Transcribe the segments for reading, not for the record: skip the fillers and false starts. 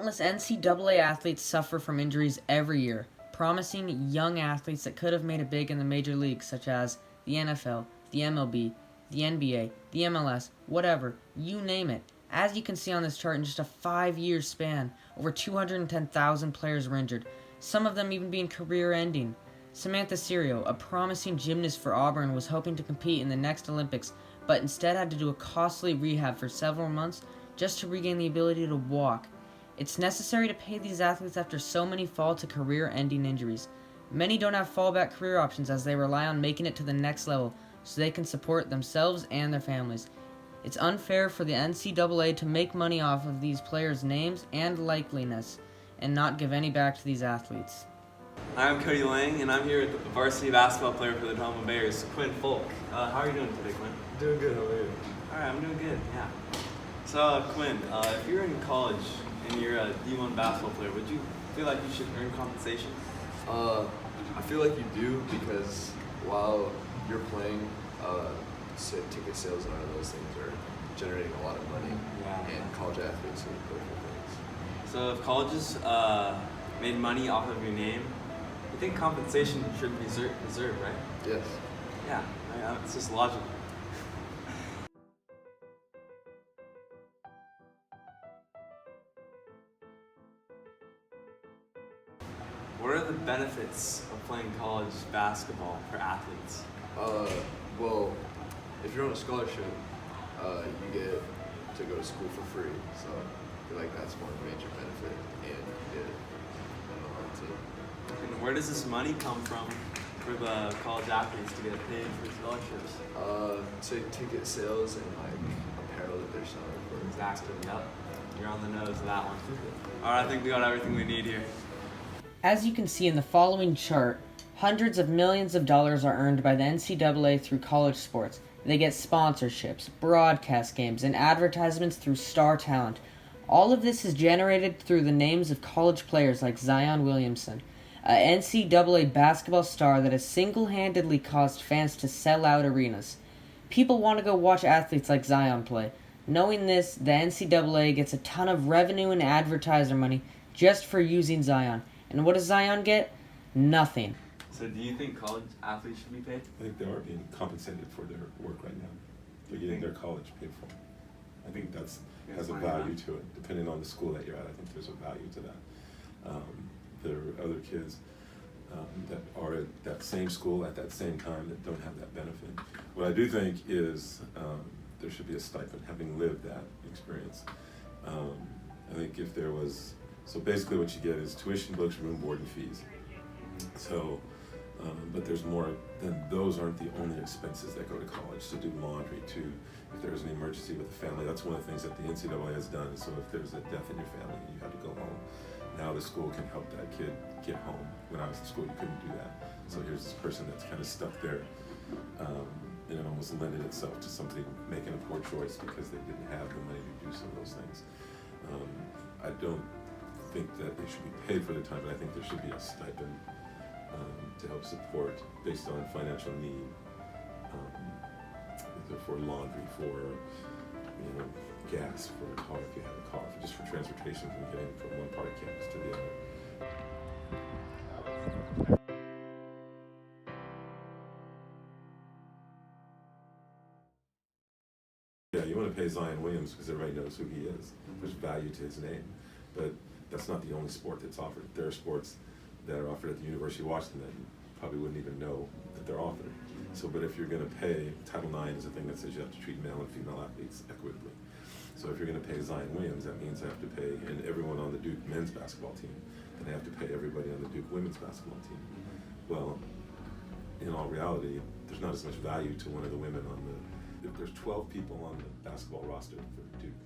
Countless NCAA athletes suffer from injuries every year, promising young athletes that could have made it big in the major leagues such as the NFL, the MLB, the NBA, the MLS, whatever, you name it. As you can see on this chart, in just a 5-year span, over 210,000 players were injured, some of them even being career-ending. Samantha Serio, a promising gymnast for Auburn, was hoping to compete in the next Olympics, but instead had to do a costly rehab for several months just to regain the ability to walk. It's necessary to pay these athletes after so many fall to career-ending injuries. Many don't have fallback career options as they rely on making it to the next level so they can support themselves and their families. It's unfair for the NCAA to make money off of these players' names and likeliness and not give any back to these athletes. I'm Cody Lang, and I'm here with the varsity basketball player for the Tacoma Bears, Quinn Folk. How are you doing today, Quinn? Doing good, how are you? All right, I'm doing good, yeah. So, Quinn, if you're in college and you're a D1 basketball player, would you feel like you should earn compensation? I feel like you do because while you're playing, ticket sales and all of those things are generating a lot of money, and college athletes are good for things. So if colleges made money off of your name, you think compensation should be deserved, right? Yes. Yeah, it's just logical. What are the benefits of playing college basketball for athletes? Well, if you're on a scholarship, you get to go to school for free. So I feel like that's one major benefit, and you get And where does this money come from for the college athletes to get paid for scholarships? to ticket sales and like apparel that they're selling for. Exactly. Yep. You're on the nose of that one. All right, I think we got everything we need here. As you can see in the following chart, hundreds of millions of dollars are earned by the NCAA through college sports. They get sponsorships, broadcast games, and advertisements through star talent. All of this is generated through the names of college players like Zion Williamson, an NCAA basketball star that has single-handedly caused fans to sell out arenas. People want to go watch athletes like Zion play. Knowing this, the NCAA gets a ton of revenue and advertiser money just for using Zion. And what does Zion get? Nothing. So do you think college athletes should be paid? I think they are being compensated for their work right now. They're getting their college paid for. I think that's has a value to it. Depending on the school that you're at, I think there's a value to that. There are other kids that are at that same school at that same time that don't have that benefit. What I do think is there should be a stipend, having lived that experience. I think if there was, so basically what you get is tuition, books, room, board, and fees. So, but there's more than those. Aren't the only expenses that go to college. To do laundry, to if there's an emergency with the family, that's one of the things that the NCAA has done. So if there's a death in your family and you have to go home, now the school can help that kid get home. When I was in school, you couldn't do that. So here's this person that's kind of stuck there, and it almost lended itself to somebody making a poor choice because they didn't have the money to do some of those things. I don't think that they should be paid for their time, but I think there should be a stipend to help support based on financial need, either for laundry, for gas, for a car if you have a car, just for transportation from getting from one part of campus to the other. Yeah, you want to pay Zion Williams because everybody knows who he is. There's value to his name, but that's not the only sport that's offered. There are sports that are offered at the University of Washington that you probably wouldn't even know that they're offered. So, but if you're going to pay, Title IX is a thing that says you have to treat male and female athletes equitably. So if you're going to pay Zion Williams, that means I have to pay, and everyone on the Duke men's basketball team, and I have to pay everybody on the Duke women's basketball team. Well, in all reality, there's not as much value to one of the women on the, if there's 12 people on the basketball roster for Duke,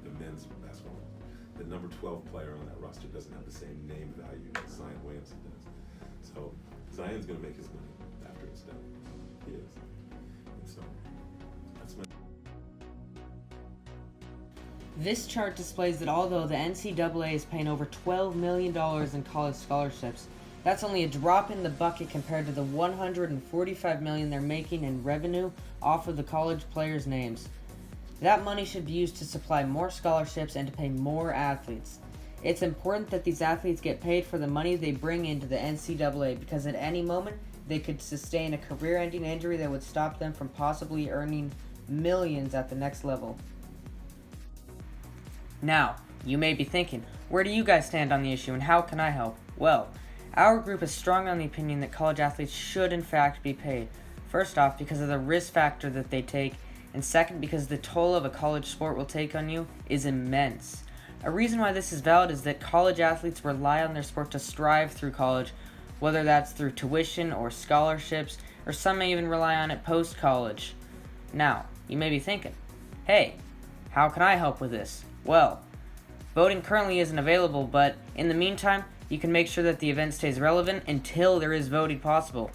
the men's basketball roster, the number 12 player on that roster doesn't have the same name value as Zion Williamson does. So Zion's going to make his money after it's done. He is. And so that's my... This chart displays that although the NCAA is paying over $12 million in college scholarships, that's only a drop in the bucket compared to the $145 million they're making in revenue off of the college players' names. That money should be used to supply more scholarships and to pay more athletes. It's important that these athletes get paid for the money they bring into the NCAA because at any moment they could sustain a career-ending injury that would stop them from possibly earning millions at the next level. Now, you may be thinking, where do you guys stand on the issue and how can I help? Well, our group is strong on the opinion that college athletes should in fact be paid. First off, because of the risk factor that they take, and second, because the toll of a college sport will take on you is immense. A reason why this is valid is that college athletes rely on their sport to strive through college, whether that's through tuition or scholarships, or some may even rely on it post-college. Now, you may be thinking, hey, how can I help with this? Well, voting currently isn't available, but in the meantime, you can make sure that the event stays relevant until there is voting possible.